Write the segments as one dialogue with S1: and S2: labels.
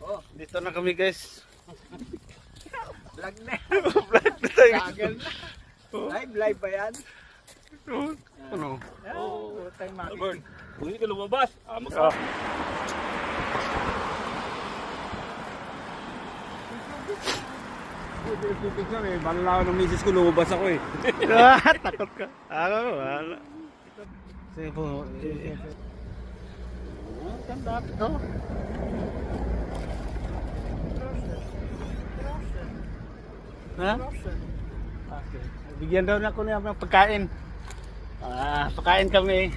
S1: Oh,
S2: Dito na kami guys.
S1: vlog na.
S2: Vlog na tayo.
S1: Tagal na. Live ba yan?
S2: Ano?
S1: Oo, tayo makikita.
S3: Alburn, kung hindi ka lumabas,
S2: Ah.
S3: Tubig na eh, malalaw ng misis ko lumabas ako eh.
S2: Takot ka. Wala. Sige po. Ganda ito. Ha? Okay. Bigyan daw na ako niya ng pagkain. Pagkain kami.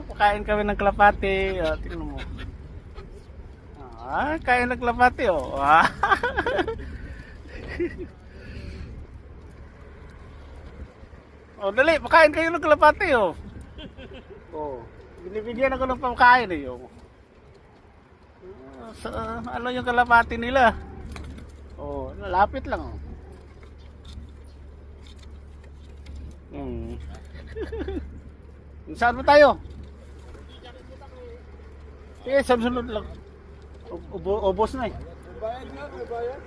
S2: Pagkain kami ng kalapati. Tingnan mo. Kain ng kalapati oh. Oh, dali, pakain kayo ng kalapati oh. Oh, binibigyan ako ng pagkain eh oh. Ano yung kalapati nila? Oh, lapit lang oh. Saan ba tayo? Sige, sunod lang. Ubos na eh.
S1: Bayad nga, may bayad.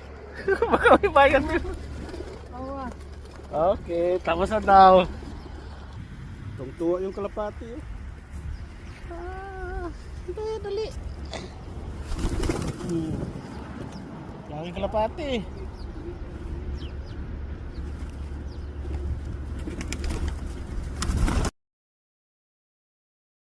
S2: Baka may bayan din. Okay, tapos na daw. Tungtuwa yung kalapati eh. Dali. Daming kalapati eh.